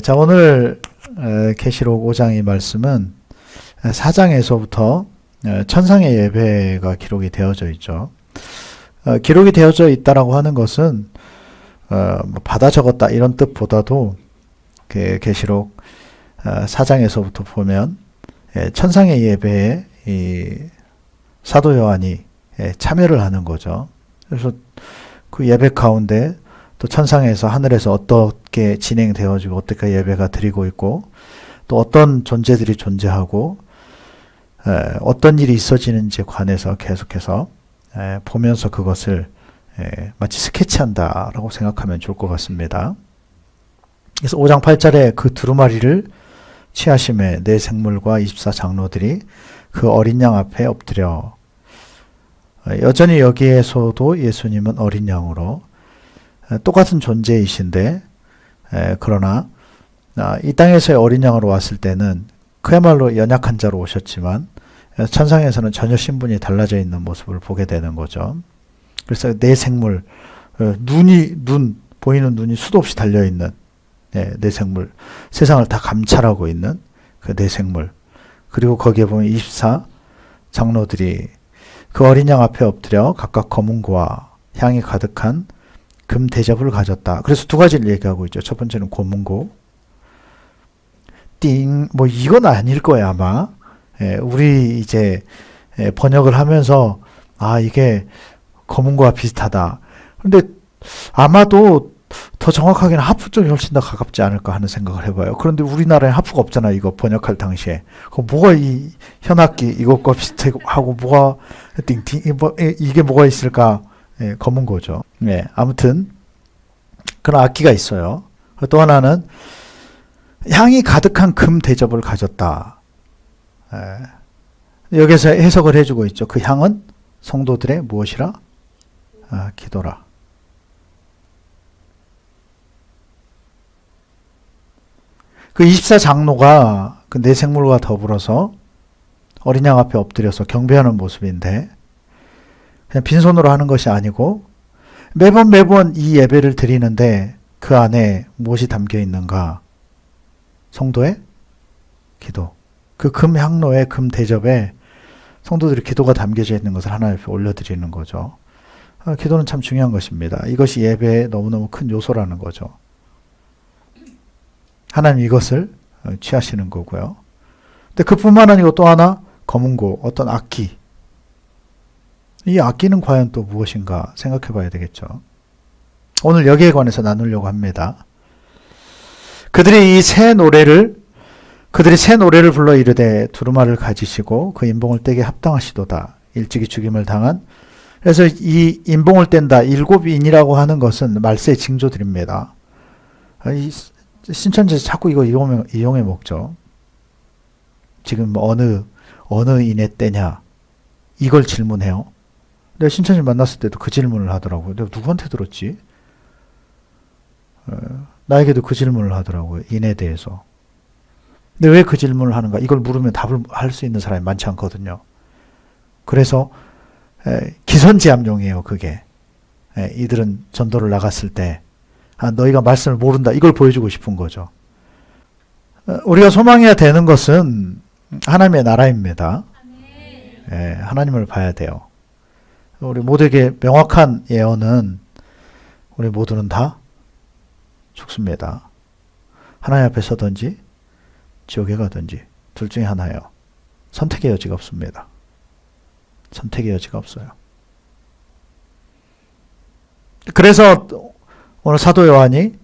자, 오늘 계시록 5장의 말씀은 4장에서부터 천상의 예배가 기록이 되어져 있죠. 기록이 되어져 있다라고 하는 것은 받아 적었다 이런 뜻보다도 계시록 4장에서부터 보면 천상의 예배에 이 사도 요한이 참여를 하는 거죠. 그래서 그 예배 가운데 또 천상에서 하늘에서 어떻게 진행되어지고 어떻게 예배가 드리고 있고 또 어떤 존재들이 존재하고 어떤 일이 있어지는지에 관해서 계속해서 보면서 그것을 마치 스케치한다라고 생각하면 좋을 것 같습니다. 그래서 5장 8절에 그 두루마리를 취하심에 네 생물과 24장로들이 그 어린 양 앞에 엎드려 여전히 여기에서도 예수님은 어린 양으로 똑같은 존재이신데 그러나 이 땅에서의 어린 양으로 왔을 때는 그야말로 연약한 자로 오셨지만 천상에서는 전혀 신분이 달라져 있는 모습을 보게 되는 거죠. 그래서 네 생물, 보이는 눈이 수도 없이 달려있는 네 생물, 세상을 다 감찰하고 있는 그 네 생물, 그리고 거기에 보면 24장로들이 그 어린 양 앞에 엎드려 각각 검은고와 향이 가득한 금 대접을 가졌다. 그래서 두 가지를 얘기하고 있죠. 첫 번째는 검은고, 뭐 이건 아닐 거야 아마. 우리 이제 번역을 하면서 이게 검은고와 비슷하다. 그런데 아마도 더 정확하게는 하프 쪽이 훨씬 더 가깝지 않을까 하는 생각을 해봐요. 그런데 우리나라에 하프가 없잖아, 이거 번역할 당시에. 뭐가 이 현악기 이것과 비슷하고 뭐가 이게 뭐가 있을까? 검은고죠. 아무튼 그런 악기가 있어요. 또 하나는 향이 가득한 금 대접을 가졌다. 여기서 해석을 해주고 있죠. 그 향은 성도들의 무엇이라? 기도라. 그 24장로가 그 네 생물과 더불어서 어린 양 앞에 엎드려서 경배하는 모습인데 그냥 빈손으로 하는 것이 아니고 매번 이 예배를 드리는데 그 안에 무엇이 담겨 있는가? 성도의 기도. 그 금 향로의 금 대접에 성도들의 기도가 담겨져 있는 것을 하나님 앞에 올려드리는 거죠. 기도는 참 중요한 것입니다. 이것이 예배의 너무너무 큰 요소라는 거죠. 하나님 이것을 취하시는 거고요. 근데 그뿐만 아니고 또 하나 검은고, 어떤 악기. 이 악기는 과연 또 무엇인가 생각해 봐야 되겠죠. 오늘 여기에 관해서 나누려고 합니다. 그들이 새 노래를 불러 이르되 두루마리를 가지시고 그 인봉을 떼게 합당하시도다. 일찍이 죽임을 당한. 그래서 이 인봉을 뗀다. 7인이라고 하는 것은 말세의 징조들입니다. 신천지에서 자꾸 이거 이용해 먹죠. 지금 어느 인에 떼냐 이걸 질문해요. 내가 신천지 만났을 때도 그 질문을 하더라고요. 내가 누구한테 들었지? 나에게도 그 질문을 하더라고요. 인에 대해서. 근데 왜 그 질문을 하는가? 이걸 물으면 답을 할 수 있는 사람이 많지 않거든요. 그래서 기선제압용이에요. 그게. 이들은 전도를 나갔을 때 너희가 말씀을 모른다. 이걸 보여주고 싶은 거죠. 우리가 소망해야 되는 것은 하나님의 나라입니다. 하나님을 봐야 돼요. 우리 모두에게 명확한 예언은 우리 모두는 다 죽습니다. 하나님 앞에 서든지 지옥에 가든지 둘 중에 하나예요. 선택의 여지가 없습니다. 선택의 여지가 없어요. 그래서 오늘 사도 요한이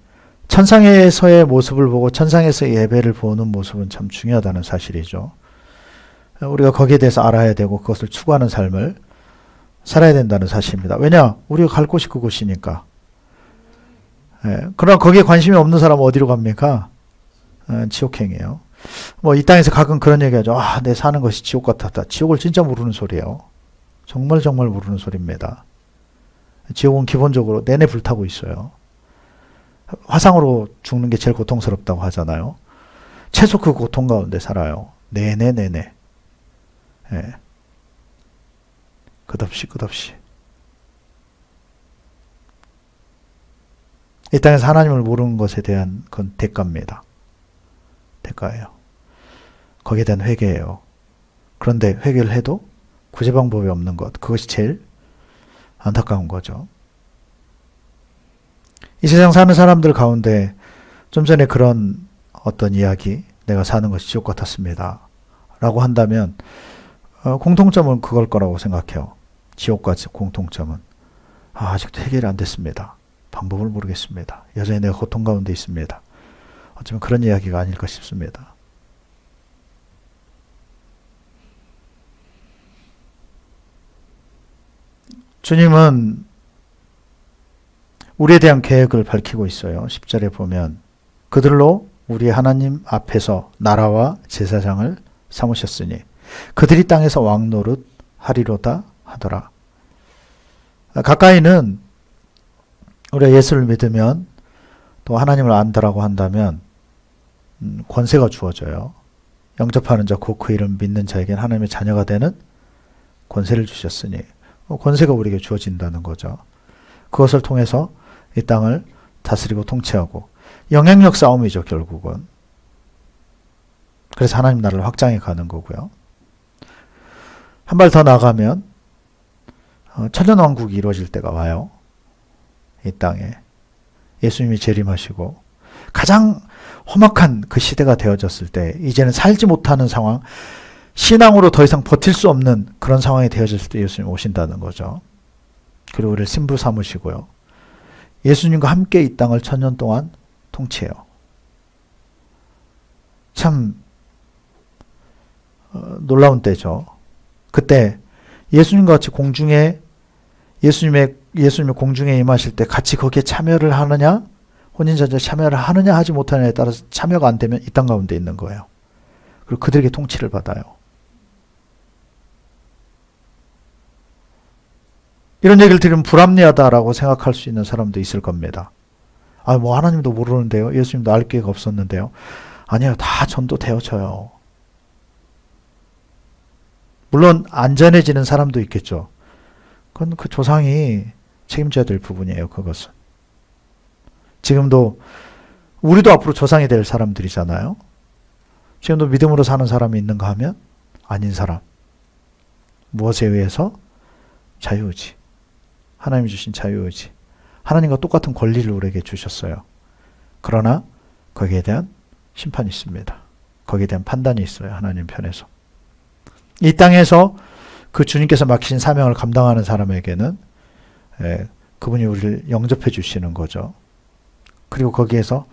천상에서의 모습을 보고 천상에서의 예배를 보는 모습은 참 중요하다는 사실이죠. 우리가 거기에 대해서 알아야 되고 그것을 추구하는 삶을 살아야 된다는 사실입니다. 왜냐? 우리가 갈 곳이 그곳이니까. 그러나 거기에 관심이 없는 사람은 어디로 갑니까? 지옥행이에요. 이 땅에서 가끔 그런 얘기하죠. 내 사는 것이 지옥 같았다. 지옥을 진짜 모르는 소리예요. 정말 모르는 소리입니다. 지옥은 기본적으로 내내 불타고 있어요. 화상으로 죽는 게 제일 고통스럽다고 하잖아요. 최소 그 고통 가운데 살아요. 내내. 끝없이. 이 땅에서 하나님을 모르는 것에 대한 그건 대가입니다. 대가예요. 거기에 대한 회개예요. 그런데 회개를 해도 구제 방법이 없는 것, 그것이 제일 안타까운 거죠. 이 세상 사는 사람들 가운데 좀 전에 그런 어떤 이야기, 내가 사는 것이 지옥 같았습니다 라고 한다면 공통점은 그걸 거라고 생각해요. 지옥과 공통점은 아직도 해결이 안 됐습니다. 방법을 모르겠습니다. 여전히 내가 고통 가운데 있습니다. 어쩌면 그런 이야기가 아닐까 싶습니다. 주님은 우리에 대한 계획을 밝히고 있어요. 10절에 보면 그들로 우리 하나님 앞에서 나라와 제사장을 삼으셨으니 그들이 땅에서 왕노릇 하리로다 하더라. 가까이는 우리가 예수를 믿으면 또 하나님을 안다라고 한다면 권세가 주어져요. 영접하는 자 곧 그 이름 믿는 자에게는 하나님의 자녀가 되는 권세를 주셨으니 권세가 우리에게 주어진다는 거죠. 그것을 통해서 이 땅을 다스리고 통치하고 영향력 싸움이죠, 결국은. 그래서 하나님 나라를 확장해 가는 거고요. 한 발 더 나가면 천년왕국이 이루어질 때가 와요. 이 땅에 예수님이 재림하시고 가장 험악한 그 시대가 되어졌을 때 이제는 살지 못하는 상황, 신앙으로 더 이상 버틸 수 없는 그런 상황이 되어졌을 때 예수님 오신다는 거죠. 그리고 우리를 신부 삼으시고요. 예수님과 함께 이 땅을 천년 동안 통치해요. 참 놀라운 때죠. 그때 예수님과 같이 공중에 예수님의 공중에 임하실 때 같이 거기에 참여를 하느냐, 혼인잔치에 참여를 하느냐 하지 못하느냐에 따라서 참여가 안 되면 이 땅 가운데 있는 거예요. 그리고 그들에게 통치를 받아요. 이런 얘기를 들으면 불합리하다라고 생각할 수 있는 사람도 있을 겁니다. 뭐 하나님도 모르는데요. 예수님도 알 기회가 없었는데요. 아니요. 다 전도되어져요. 물론 안전해지는 사람도 있겠죠. 그건 그 조상이 책임져야 될 부분이에요. 그것은. 지금도 우리도 앞으로 조상이 될 사람들이잖아요. 지금도 믿음으로 사는 사람이 있는가 하면 아닌 사람. 무엇에 의해서? 자유의지. 하나님이 주신 자유의지. 하나님과 똑같은 권리를 우리에게 주셨어요. 그러나 거기에 대한 심판이 있습니다. 거기에 대한 판단이 있어요. 하나님 편에서. 이 땅에서 그 주님께서 맡기신 사명을 감당하는 사람에게는 그분이 우리를 영접해 주시는 거죠. 그리고 거기에서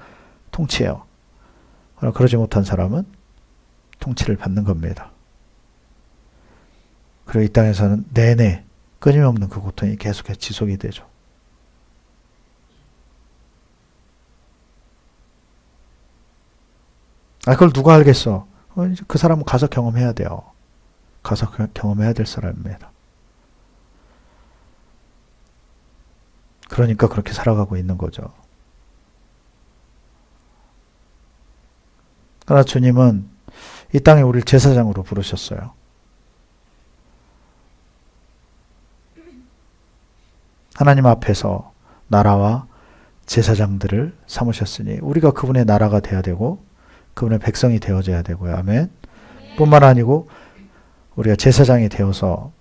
통치해요. 그러지 못한 사람은 통치를 받는 겁니다. 그리고 이 땅에서는 내내 끊임없는 그 고통이 계속해서 지속이 되죠. 그걸 누가 알겠어? 그 사람은 가서 경험해야 돼요. 가서 경험해야 될 사람입니다. 그러니까 그렇게 살아가고 있는 거죠. 그러나 주님은 이 땅에 우리를 제사장으로 부르셨어요. 하나님 앞에서 나라와 제사장들을 삼으셨으니 우리가 그분의 나라가 되어야 되고 그분의 백성이 되어져야 되고요. 아멘. 뿐만 아니고 우리가 제사장이 되어서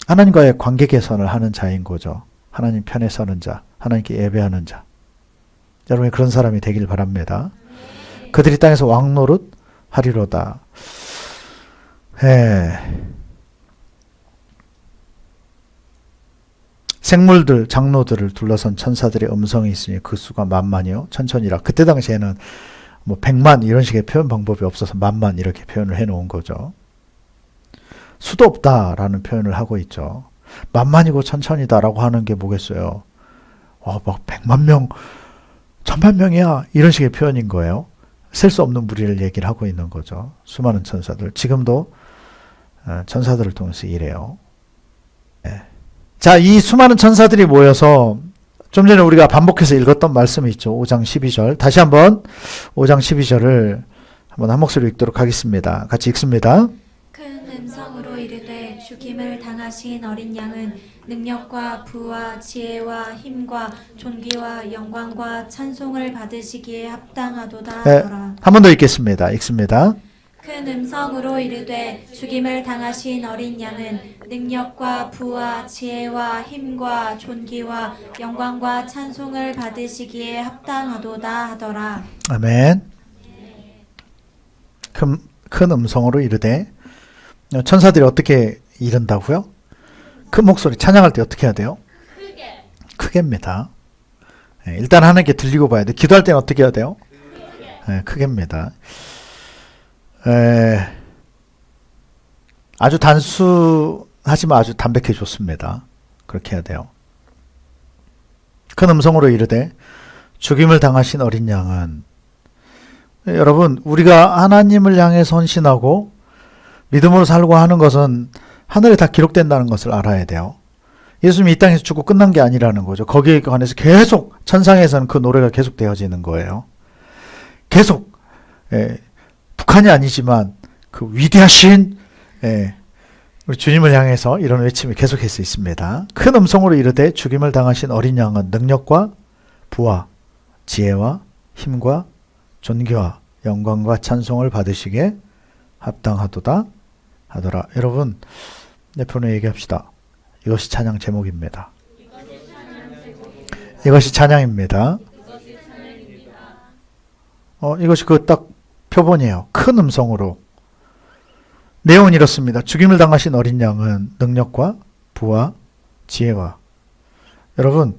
하나님과의 관계 개선을 하는 자인 거죠. 하나님 편에 서는 자, 하나님께 예배하는 자. 여러분이 그런 사람이 되길 바랍니다. 그들이 땅에서 왕노릇 하리로다. 생물들, 장로들을 둘러선 천사들의 음성이 있으니 그 수가 만만이요 천천이라. 그때 당시에는 100만 이런 식의 표현 방법이 없어서 만만 이렇게 표현을 해놓은 거죠. 수도 없다라는 표현을 하고 있죠. 만만이고 천천이다라고 하는 게 뭐겠어요. 막 100만 명, 1000만 명이야 이런 식의 표현인 거예요. 셀 수 없는 무리를 얘기를 하고 있는 거죠. 수많은 천사들. 지금도 천사들을 통해서 일해요. 자, 이 수많은 천사들이 모여서 좀 전에 우리가 반복해서 읽었던 말씀이 있죠. 5장 12절. 다시 한번 5장 12절을 한번 한 목소리로 읽도록 하겠습니다. 같이 읽습니다. 큰 음성으로 이르되 주기 죽임을 당하신 어린 양은 능력과 부와 지혜와 힘과 존귀와 영광과 찬송을 받으시기에 합당하도다 네, 하더라. 한 번 더 읽겠습니다. 읽습니다. 큰 음성으로 이르되 죽임을 당하신 어린 양은 능력과 부와 지혜와 힘과 존귀와 영광과 찬송을 받으시기에 합당하도다 하더라. 아멘. 큰 음성으로 이르되, 천사들이 어떻게 이른다고요? 큰 목소리 찬양할 때 어떻게 해야 돼요? 크게입니다. 일단 하나님께 들리고 봐야 돼. 기도할 때는 어떻게 해야 돼요? 크게입니다. 아주 단순하지만 아주 담백해 좋습니다. 그렇게 해야 돼요. 큰 음성으로 이르되 죽임을 당하신 어린 양은, 여러분, 우리가 하나님을 향해 헌신하고 믿음으로 살고 하는 것은 하늘에 다 기록된다는 것을 알아야 돼요. 예수님이 이 땅에서 죽고 끝난 게 아니라는 거죠. 거기에 관해서 계속 천상에서는 그 노래가 계속 되어지는 거예요. 계속 북한이 아니지만 그 위대하신 우리 주님을 향해서 이런 외침이 계속할 수 있습니다. 큰 음성으로 이르되 죽임을 당하신 어린 양은 능력과 부와 지혜와 힘과 존귀와 영광과 찬송을 받으시기에 합당하도다 하더라. 여러분, 내 편에 얘기합시다. 이것이 찬양 제목입니다. 이것이 찬양입니다. 이것이 그 딱 표본이에요. 큰 음성으로. 내용은 이렇습니다. 죽임을 당하신 어린 양은 능력과 부와 지혜와. 여러분,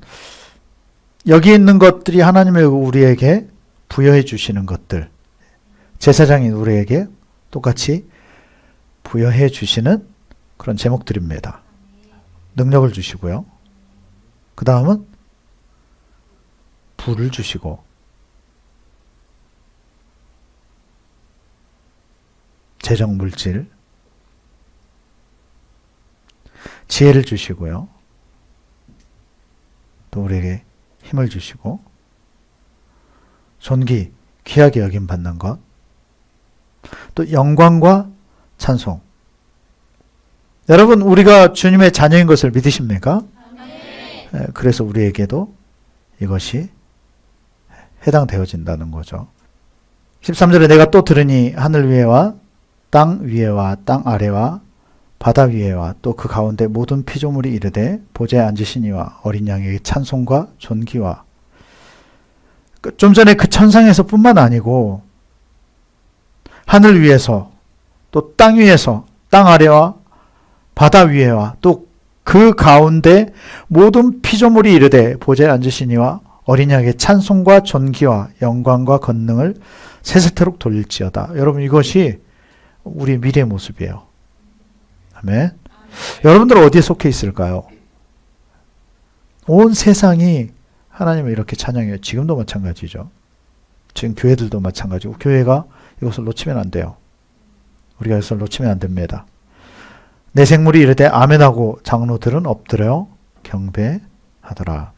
여기 있는 것들이 하나님의 우리에게 부여해 주시는 것들, 제사장인 우리에게 똑같이 부여해 주시는 그런 제목들입니다. 능력을 주시고요. 그 다음은 부를 주시고, 재정 물질, 지혜를 주시고요. 또 우리에게 힘을 주시고, 존귀, 귀하게 여김 받는 것, 또 영광과 찬송. 여러분, 우리가 주님의 자녀인 것을 믿으십니까? 그래서 우리에게도 이것이 해당되어진다는 거죠. 13절에 내가 또 들으니 하늘 위에와 땅 위에와 땅 아래와 바다 위에와 또 그 가운데 모든 피조물이 이르되 보좌에 앉으신 이와 어린 양에게 찬송과 존귀와. 좀 전에 그 천상에서 뿐만 아니고 하늘 위에서 또 땅 위에서 땅 아래와 바다 위에와 또 그 가운데 모든 피조물이 이르되 보좌에 앉으신 이와 어린 양에게 찬송과 존귀와 영광과 권능을 세세토록 돌릴지어다. 여러분, 이것이 우리 미래의 모습이에요. 아멘. 여러분들은 어디에 속해 있을까요? 온 세상이 하나님을 이렇게 찬양해요. 지금도 마찬가지죠. 지금 교회들도 마찬가지고, 교회가 이것을 놓치면 안 돼요. 우리가 이것을 놓치면 안 됩니다. 내 생물이 이르되 아멘하고 장로들은 엎드려 경배하더라.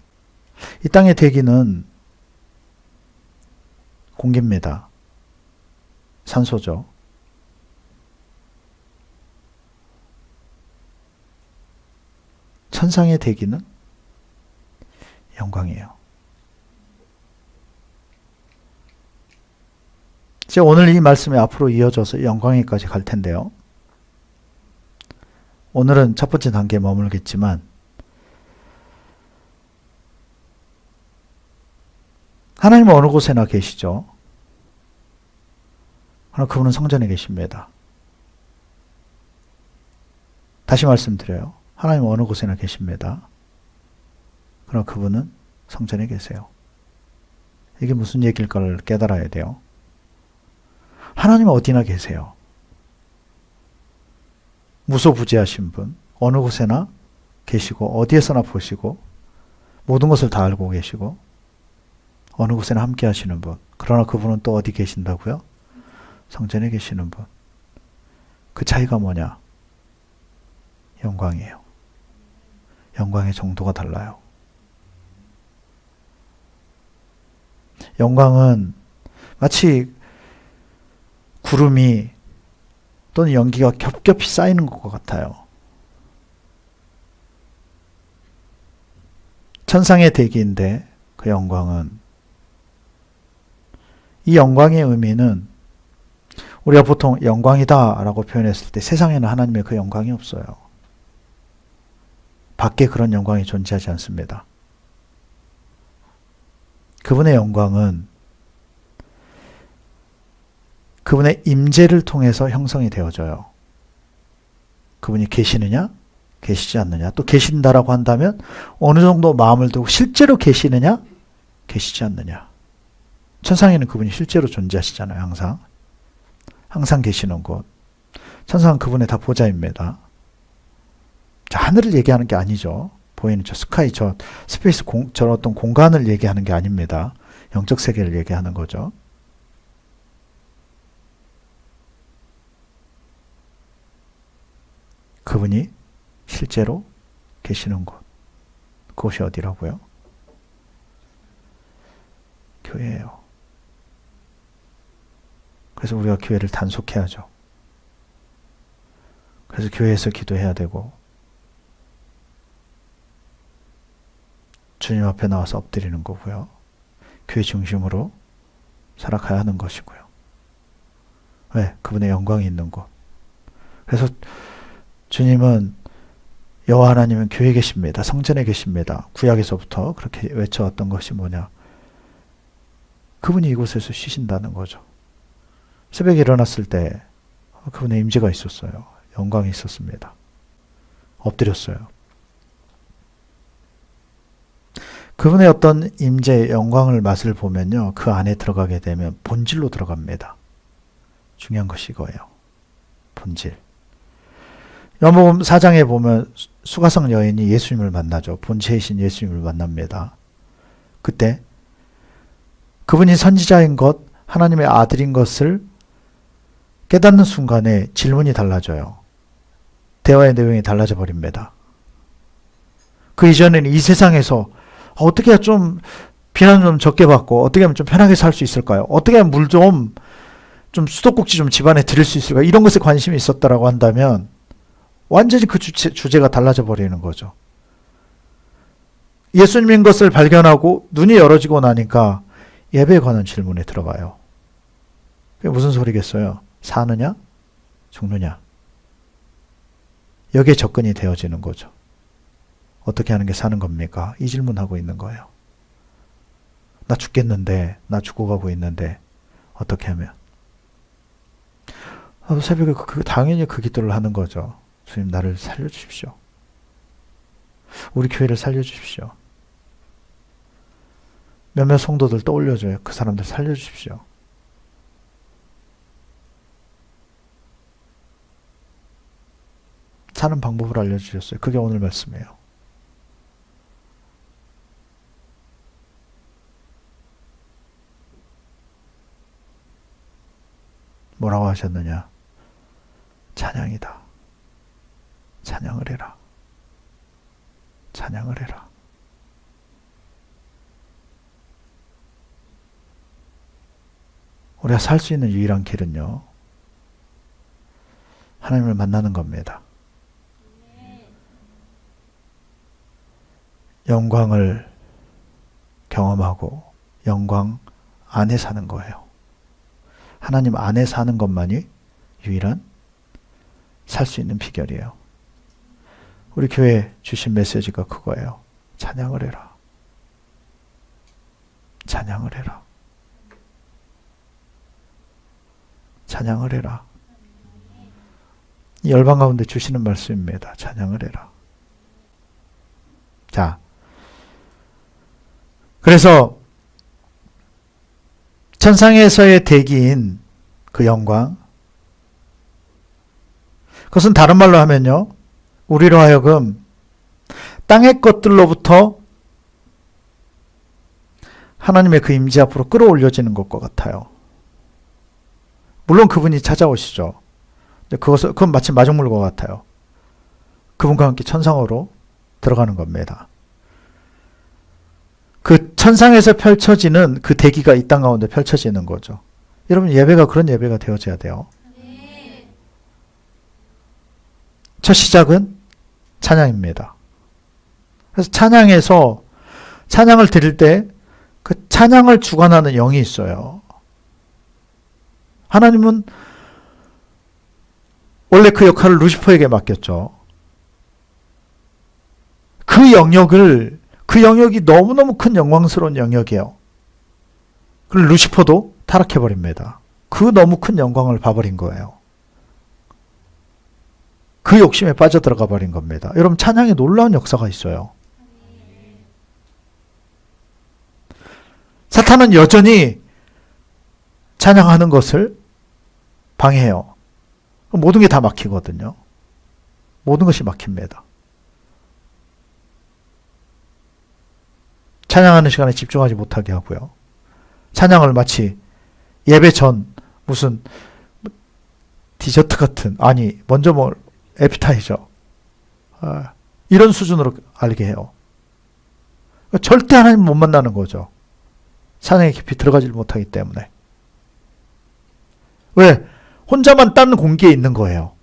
이 땅의 대기는 공기입니다. 산소죠. 천상의 대기는 영광이에요. 이제 오늘 이 말씀이 앞으로 이어져서 영광에까지 갈 텐데요. 오늘은 첫 번째 단계에 머물겠지만, 하나님은 어느 곳에나 계시죠. 그러나 그분은 성전에 계십니다. 다시 말씀드려요. 하나님은 어느 곳에나 계십니다. 그러나 그분은 성전에 계세요. 이게 무슨 얘기일까를 깨달아야 돼요. 하나님은 어디나 계세요. 무소부지하신 분, 어느 곳에나 계시고 어디에서나 보시고 모든 것을 다 알고 계시고 어느 곳에나 함께 하시는 분. 그러나 그분은 또 어디 계신다고요? 성전에 계시는 분. 그 차이가 뭐냐? 영광이에요. 영광의 정도가 달라요. 영광은 마치 구름이 또는 연기가 겹겹이 쌓이는 것 같아요. 천상의 대기인데 그 영광은, 이 영광의 의미는 우리가 보통 영광이다 라고 표현했을 때 세상에는 하나님의 그 영광이 없어요. 밖에 그런 영광이 존재하지 않습니다. 그분의 영광은 그분의 임재를 통해서 형성이 되어져요. 그분이 계시느냐? 계시지 않느냐? 또 계신다라고 한다면 어느 정도 마음을 두고 실제로 계시느냐? 계시지 않느냐? 천상에는 그분이 실제로 존재하시잖아요. 항상 계시는 곳. 천상은 그분의 다 보좌입니다. 자, 하늘을 얘기하는 게 아니죠. 보이는 저 스카이, 저 스페이스, 저 어떤 공간을 얘기하는 게 아닙니다. 영적 세계를 얘기하는 거죠. 그분이 실제로 계시는 곳. 그곳이 어디라고요? 교회예요. 그래서 우리가 교회를 단속해야죠. 그래서 교회에서 기도해야 되고 주님 앞에 나와서 엎드리는 거고요. 교회 중심으로 살아가야 하는 것이고요. 왜? 그분의 영광이 있는 곳. 그래서 주님은, 여호와 하나님은 교회에 계십니다. 성전에 계십니다. 구약에서부터 그렇게 외쳐왔던 것이 뭐냐? 그분이 이곳에서 쉬신다는 거죠. 새벽에 일어났을 때 그분의 임재가 있었어요. 영광이 있었습니다. 엎드렸어요. 그분의 어떤 임재, 영광을 맛을 보면요, 그 안에 들어가게 되면 본질로 들어갑니다. 중요한 것이 이거예요. 본질. 요한복음 4장에 보면 수가성 여인이 예수님을 만나죠. 본체이신 예수님을 만납니다. 그때 그분이 선지자인 것, 하나님의 아들인 것을 깨닫는 순간에 질문이 달라져요. 대화의 내용이 달라져 버립니다. 그 이전에는 이 세상에서 어떻게 해야 좀 비난 좀 적게 받고 어떻게 하면 좀 편하게 살 수 있을까요? 어떻게 하면 물 좀 수도꼭지 좀 집안에 들일 수 있을까요? 이런 것에 관심이 있었다라고 한다면 완전히 그 주제가 달라져 버리는 거죠. 예수님인 것을 발견하고 눈이 열어지고 나니까 예배에 관한 질문에 들어가요. 그게 무슨 소리겠어요? 사느냐? 죽느냐? 여기에 접근이 되어지는 거죠. 어떻게 하는 게 사는 겁니까? 이 질문하고 있는 거예요. 나 죽겠는데, 나 죽어가고 있는데 어떻게 하면? 새벽에 당연히 그 기도를 하는 거죠. 주님, 나를 살려주십시오. 우리 교회를 살려주십시오. 몇몇 성도들 떠올려줘요. 그 사람들 살려주십시오. 사는 방법을 알려주셨어요. 그게 오늘 말씀이에요. 뭐라고 하셨느냐? 찬양이다. 찬양을 해라. 찬양을 해라. 우리가 살 수 있는 유일한 길은요, 하나님을 만나는 겁니다. 영광을 경험하고 영광 안에 사는 거예요. 하나님 안에 사는 것만이 유일한 살 수 있는 비결이에요. 우리 교회 주신 메시지가 그거예요. 찬양을 해라. 찬양을 해라. 찬양을 해라. 이 열방 가운데 주시는 말씀입니다. 찬양을 해라. 자, 그래서 천상에서의 대기인 그 영광, 그것은 다른 말로 하면요, 우리로 하여금 땅의 것들로부터 하나님의 그 임재 앞으로 끌어올려지는 것과 같아요. 물론 그분이 찾아오시죠. 근데 그건 마치 마중물과 같아요. 그분과 함께 천상으로 들어가는 겁니다. 그 천상에서 펼쳐지는 그 대기가 이 땅 가운데 펼쳐지는 거죠. 여러분, 예배가 그런 예배가 되어져야 돼요. 첫 시작은 찬양입니다. 그래서 찬양에서 찬양을 드릴 때 그 찬양을 주관하는 영이 있어요. 하나님은 원래 그 역할을 루시퍼에게 맡겼죠. 그 영역이 너무너무 큰 영광스러운 영역이에요. 그리고 루시퍼도 타락해버립니다. 그 너무 큰 영광을 봐버린 거예요. 그 욕심에 빠져들어가 버린 겁니다. 여러분, 찬양에 놀라운 역사가 있어요. 사탄은 여전히 찬양하는 것을 방해해요. 모든 게 다 막히거든요. 모든 것이 막힙니다. 찬양하는 시간에 집중하지 못하게 하고요. 찬양을 마치 예배 전 무슨 디저트 같은, 아니 먼저 뭘 에피타이저, 이런 수준으로 알게 해요. 절대 하나님 못 만나는 거죠. 찬양에 깊이 들어가지 못하기 때문에. 왜? 혼자만 딴 공기에 있는 거예요.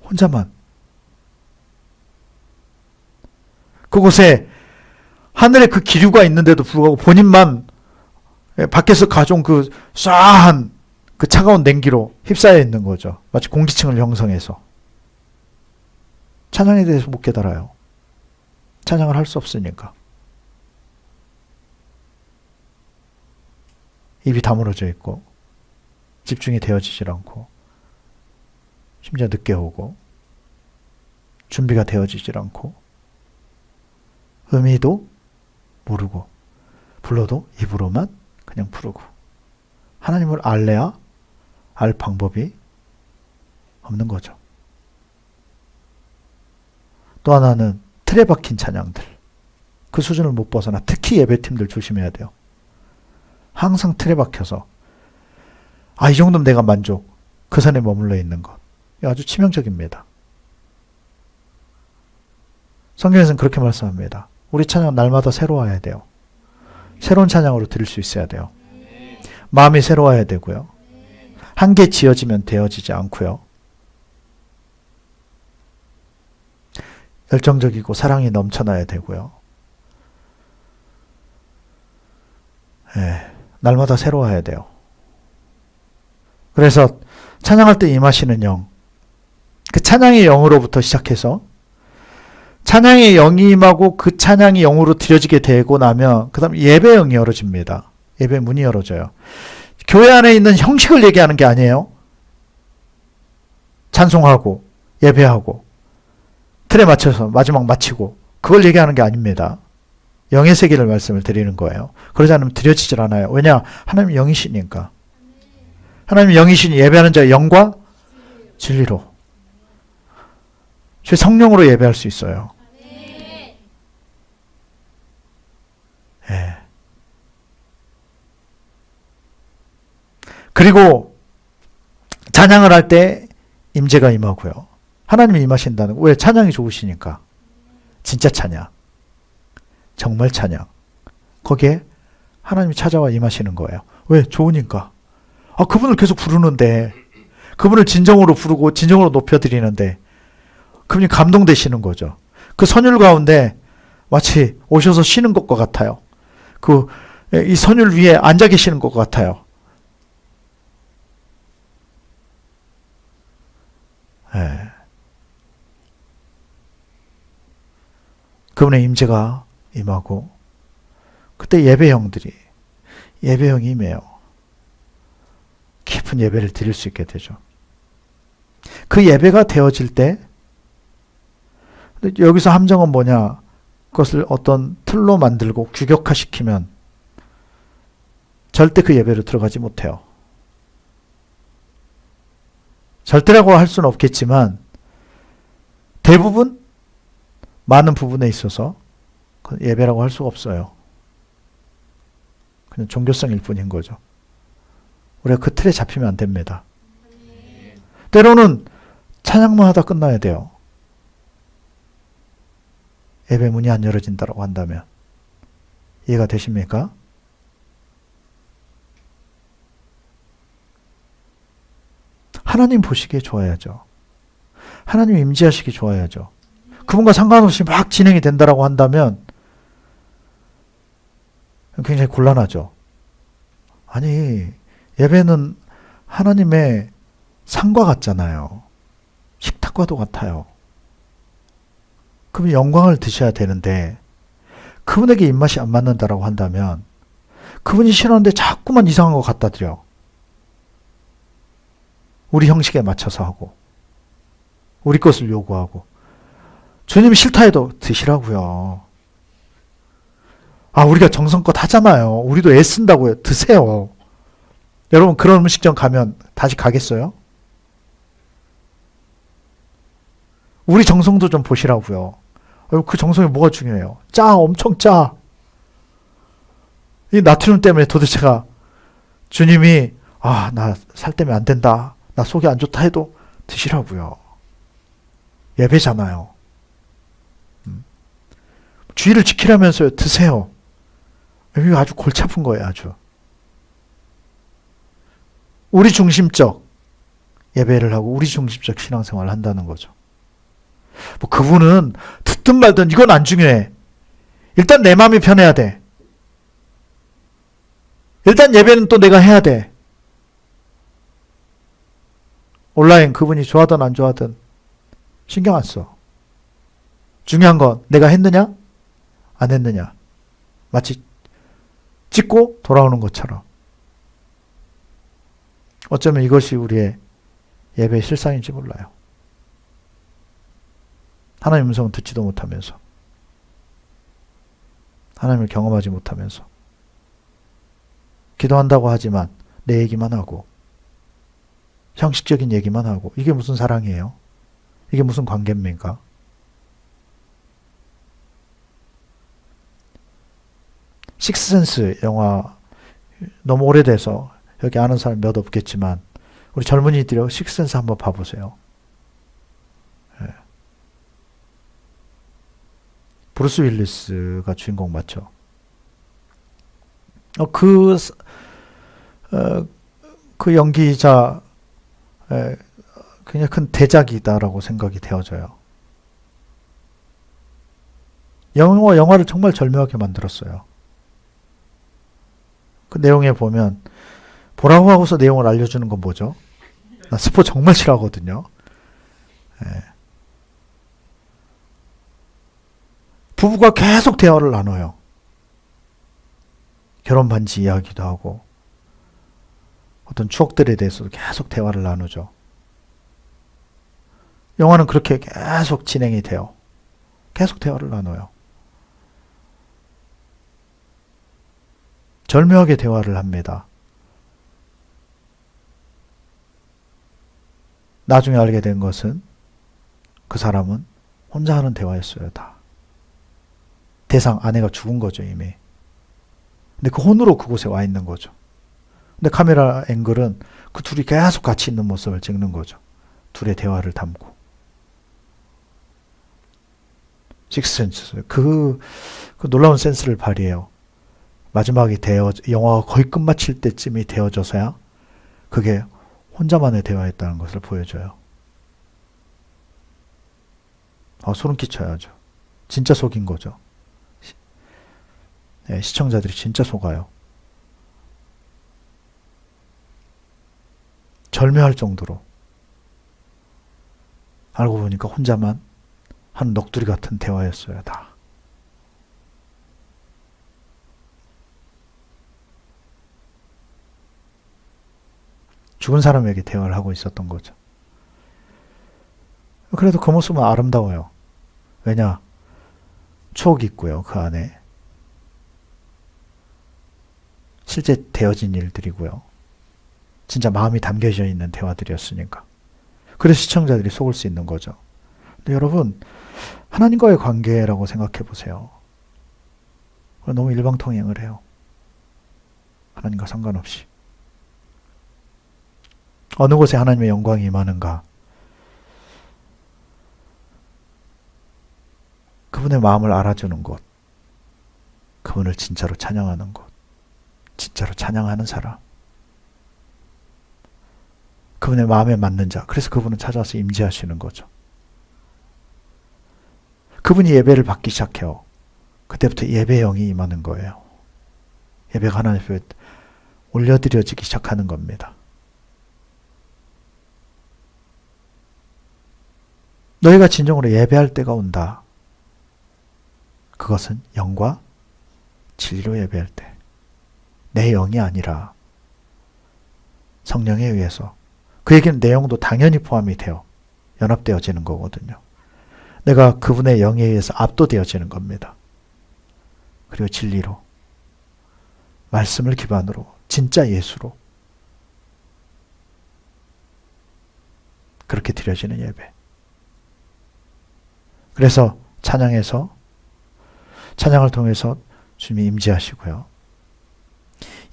혼자만. 그곳에 하늘에 그 기류가 있는데도 불구하고 본인만 밖에서 가져온 그 쏴한 그 차가운 냉기로 휩싸여 있는 거죠. 마치 공기층을 형성해서. 찬양에 대해서 못 깨달아요. 찬양을 할 수 없으니까. 입이 다물어져 있고 집중이 되어지질 않고 심지어 늦게 오고 준비가 되어지질 않고 의미도 모르고 불러도 입으로만 그냥 부르고 하나님을 알래야 알 방법이 없는 거죠. 또 하나는 틀에 박힌 찬양들. 그 수준을 못 벗어나 특히 예배팀들 조심해야 돼요. 항상 틀에 박혀서 이 정도면 내가 만족. 그 선에 머물러 있는 것. 아주 치명적입니다. 성경에서는 그렇게 말씀합니다. 우리 찬양 날마다 새로워야 돼요. 새로운 찬양으로 드릴 수 있어야 돼요. 마음이 새로워야 되고요. 한계 지어지면 되어지지 않고요. 열정적이고 사랑이 넘쳐나야 되고요. 날마다 새로워야 돼요. 그래서 찬양할 때 임하시는 영, 그 찬양의 영으로부터 시작해서 찬양의 영이 임하고 그 찬양이 영으로 드려지게 되고 나면 그 다음 예배 영이 열어집니다. 예배 문이 열어져요. 교회 안에 있는 형식을 얘기하는 게 아니에요. 찬송하고 예배하고 틀에 맞춰서 마지막 마치고 그걸 얘기하는 게 아닙니다. 영의 세계를 말씀을 드리는 거예요. 그러지 않으면 드려지질 않아요. 왜냐? 하나님 영이시니까. 하나님 영이시니 예배하는 자의 영과 진리로. 주 성령으로 예배할 수 있어요. 예. 그리고 찬양을 할 때 임재가 임하고요. 하나님이 임하신다는 거. 왜? 찬양이 좋으시니까. 진짜 찬양. 정말 찬양. 거기에 하나님이 찾아와 임하시는 거예요. 왜? 좋으니까. 그분을 계속 부르는데, 그분을 진정으로 부르고 진정으로 높여드리는데 그분이 감동되시는 거죠. 그 선율 가운데 마치 오셔서 쉬는 것과 같아요. 이 선율 위에 앉아 계시는 것 같아요. 그분의 임재가 임하고 그때 예배형이 임해요. 깊은 예배를 드릴 수 있게 되죠. 그 예배가 되어질 때 여기서 함정은 뭐냐? 그것을 어떤 틀로 만들고 규격화시키면 절대 그 예배로 들어가지 못해요. 절대라고 할 수는 없겠지만 대부분 많은 부분에 있어서 예배라고 할 수가 없어요. 그냥 종교성일 뿐인 거죠. 우리가 그 틀에 잡히면 안 됩니다. 때로는 찬양만 하다 끝나야 돼요. 예배 문이 안 열어진다고 한다면. 이해가 되십니까? 하나님 보시기에 좋아야죠. 하나님 임재하시기 좋아야죠. 그분과 상관없이 막 진행이 된다라고 한다면 굉장히 곤란하죠. 아니, 예배는 하나님의 상과 같잖아요. 식탁과도 같아요. 그분 영광을 드셔야 되는데 그분에게 입맛이 안 맞는다라고 한다면 그분이 싫어하는데 자꾸만 이상한 거 갖다 드려. 우리 형식에 맞춰서 하고 우리 것을 요구하고 주님이 싫다 해도 드시라고요. 아, 우리가 정성껏 하잖아요. 우리도 애쓴다고요. 드세요. 여러분, 그런 음식점 가면 다시 가겠어요? 우리 정성도 좀 보시라고요. 그 정성이 뭐가 중요해요? 짜, 엄청 짜. 이 나트륨 때문에 도대체가 주님이 나 살 때문에 안 된다. 나 속이 안 좋다 해도 드시라고요. 예배잖아요. 주의를 지키라면서요. 드세요. 이거 아주 골치 아픈 거예요. 아주. 우리 중심적 예배를 하고 우리 중심적 신앙생활을 한다는 거죠. 뭐 그분은 듣든 말든 이건 안 중요해. 일단 내 마음이 편해야 돼. 일단 예배는 또 내가 해야 돼. 온라인 그분이 좋아하든 안 좋아하든 신경 안 써. 중요한 건 내가 했느냐 안 했느냐. 마치 찍고 돌아오는 것처럼. 어쩌면 이것이 우리의 예배의 실상인지 몰라요. 하나님의 음성은 듣지도 못하면서 하나님을 경험하지 못하면서 기도한다고 하지만 내 얘기만 하고 형식적인 얘기만 하고 이게 무슨 사랑이에요? 이게 무슨 관계입니까? 식스센스 영화 너무 오래돼서 여기 아는 사람 몇 없겠지만 우리 젊은이들이 식스센스 한번 봐보세요. 예. 브루스 윌리스가 주인공 맞죠? 그 연기자 굉장히 큰 대작이다라고 생각이 되어져요. 영화를 정말 절묘하게 만들었어요. 그 내용에 보면 보라고 하고서 내용을 알려주는 건 뭐죠? 나 스포 정말 싫어하거든요. 부부가 계속 대화를 나눠요. 결혼 반지 이야기도 하고 어떤 추억들에 대해서도 계속 대화를 나누죠. 영화는 그렇게 계속 진행이 돼요. 계속 대화를 나눠요. 절묘하게 대화를 합니다. 나중에 알게 된 것은 그 사람은 혼자 하는 대화였어요. 다. 대상 아내가 죽은 거죠. 이미. 근데 그 혼으로 그곳에 와 있는 거죠. 근데 카메라 앵글은 그 둘이 계속 같이 있는 모습을 찍는 거죠. 둘의 대화를 담고. 식스센스. 그 놀라운 센스를 발휘해요. 마지막에 영화가 거의 끝마칠 때쯤이 되어져서야 그게 혼자만의 대화였다는 것을 보여줘요. 소름 끼쳐야죠. 진짜 속인 거죠. 시청자들이 진짜 속아요. 절묘할 정도로. 알고 보니까 혼자만 하는 넋두리 같은 대화였어요. 다. 죽은 사람에게 대화를 하고 있었던 거죠. 그래도 그 모습은 아름다워요. 왜냐? 추억이 있고요. 그 안에. 실제 되어진 일들이고요. 진짜 마음이 담겨져 있는 대화들이었으니까. 그래서 시청자들이 속을 수 있는 거죠. 근데 여러분, 하나님과의 관계라고 생각해 보세요. 너무 일방통행을 해요. 하나님과 상관없이. 어느 곳에 하나님의 영광이 임하는가? 그분의 마음을 알아주는 곳. 그분을 진짜로 찬양하는 곳. 진짜로 찬양하는 사람. 그분의 마음에 맞는 자. 그래서 그분은 찾아와서 임재하시는 거죠. 그분이 예배를 받기 시작해요. 그때부터 예배의 영이 임하는 거예요. 예배가 하나님 앞에 올려드려지기 시작하는 겁니다. 너희가 진정으로 예배할 때가 온다. 그것은 영과 진리로 예배할 때. 내 영이 아니라 성령에 의해서. 그 얘기는 내 영도 당연히 포함이 돼요. 연합되어지는 거거든요. 내가 그분의 영에 의해서 압도되어지는 겁니다. 그리고 진리로. 말씀을 기반으로. 진짜 예수로. 그렇게 드려지는 예배. 그래서 찬양에서 찬양을 통해서 주님이 임재하시고요.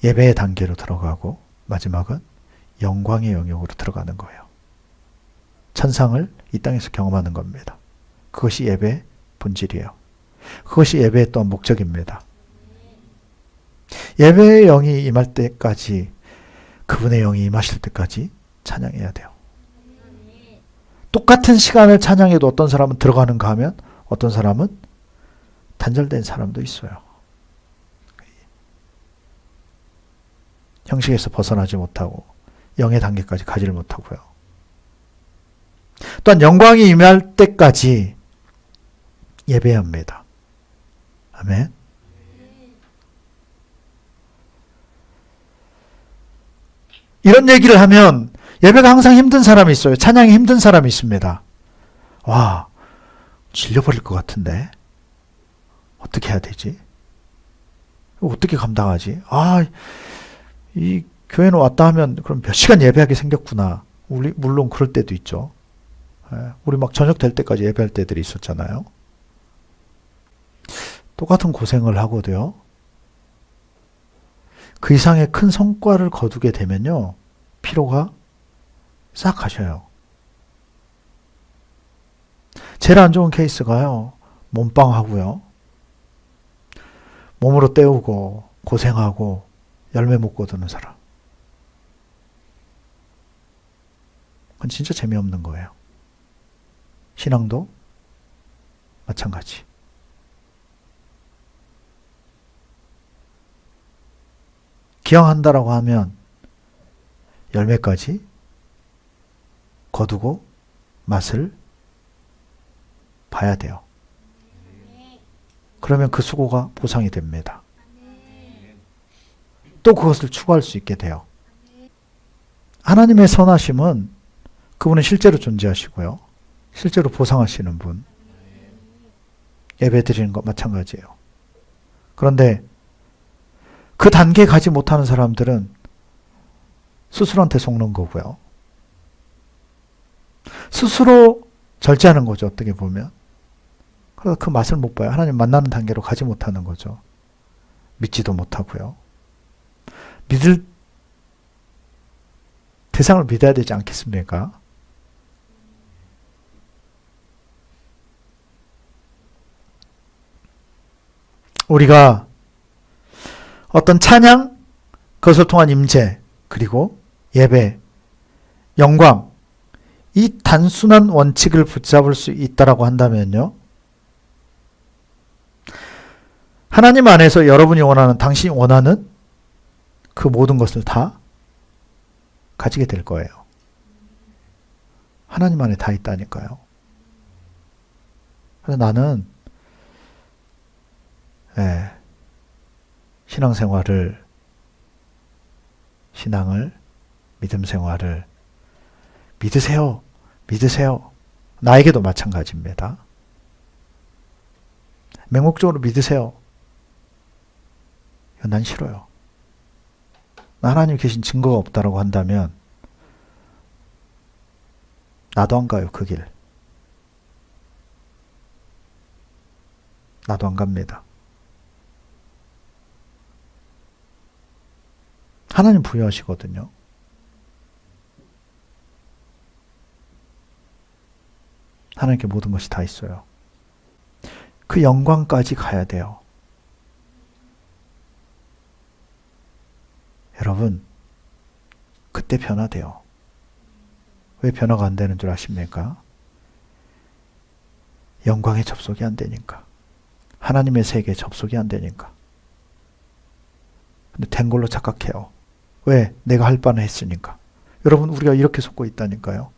예배의 단계로 들어가고 마지막은 영광의 영역으로 들어가는 거예요. 천상을 이 땅에서 경험하는 겁니다. 그것이 예배의 본질이에요. 그것이 예배의 또한 목적입니다. 예배의 영이 임할 때까지, 그분의 영이 임하실 때까지 찬양해야 돼요. 똑같은 시간을 찬양해도 어떤 사람은 들어가는가 하면 어떤 사람은 단절된 사람도 있어요. 형식에서 벗어나지 못하고 영의 단계까지 가지를 못하고요. 또한 영광이 임할 때까지 예배해야 합니다. 아멘. 이런 얘기를 하면 예배가 항상 힘든 사람이 있어요. 찬양이 힘든 사람이 있습니다. 와, 질려버릴 것 같은데 어떻게 해야 되지? 어떻게 감당하지? 아, 이 교회는 왔다 하면 그럼 몇 시간 예배하게 생겼구나. 물론 그럴 때도 있죠. 우리 막 저녁 될 때까지 예배할 때들이 있었잖아요. 똑같은 고생을 하고도요. 그 이상의 큰 성과를 거두게 되면요. 피로가 싹 가셔요. 제일 안 좋은 케이스가요. 몸빵하고요. 몸으로 때우고 고생하고 열매 못 거두는 사람. 그건 진짜 재미없는 거예요. 신앙도 마찬가지. 기왕한다라고 하면 열매까지 거두고 맛을 봐야 돼요. 그러면 그 수고가 보상이 됩니다. 또 그것을 추구할 수 있게 돼요. 하나님의 선하심은 그분은 실제로 존재하시고요. 실제로 보상하시는 분. 예배 드리는 것 마찬가지예요. 그런데 그 단계에 가지 못하는 사람들은 스스로한테 속는 거고요. 스스로 절제하는 거죠. 어떻게 보면. 그래서 그 맛을 못 봐요. 하나님 만나는 단계로 가지 못하는 거죠. 믿지도 못하고요. 믿을 대상을 믿어야 되지 않겠습니까? 우리가 어떤 찬양, 그것을 통한 임재, 그리고 예배, 영광, 이 단순한 원칙을 붙잡을 수 있다라고 한다면요. 하나님 안에서 여러분이 원하는, 당신이 원하는 그 모든 것을 다 가지게 될 거예요. 하나님 안에 다 있다니까요. 그래서 나는 신앙을, 믿음 생활을 믿으세요. 믿으세요. 나에게도 마찬가지입니다. 맹목적으로 믿으세요. 이건 난 싫어요. 하나님 계신 증거가 없다라고 한다면 나도 안 가요, 그 길. 나도 안 갑니다. 하나님 부여하시거든요. 하나님께 모든 것이 다 있어요. 그 영광까지 가야 돼요. 여러분, 그때 변화돼요. 왜 변화가 안 되는 줄 아십니까? 영광에 접속이 안 되니까. 하나님의 세계에 접속이 안 되니까. 근데 된 걸로 착각해요. 왜? 내가 할 바는 했으니까. 여러분, 우리가 이렇게 속고 있다니까요.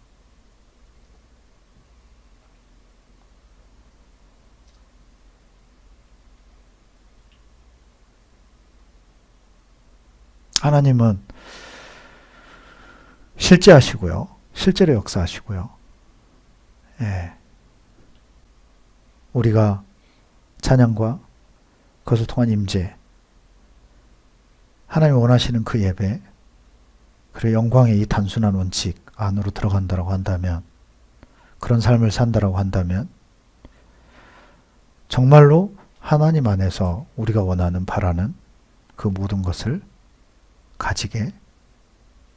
하나님은 실제하시고요. 실제로 역사하시고요. 예. 우리가 찬양과 그것을 통한 임재, 하나님이 원하시는 그 예배, 그리고 영광의 이 단순한 원칙 안으로 들어간다고 한다면, 그런 삶을 산다라고 한다면 정말로 하나님 안에서 우리가 원하는 바라는 그 모든 것을 가지게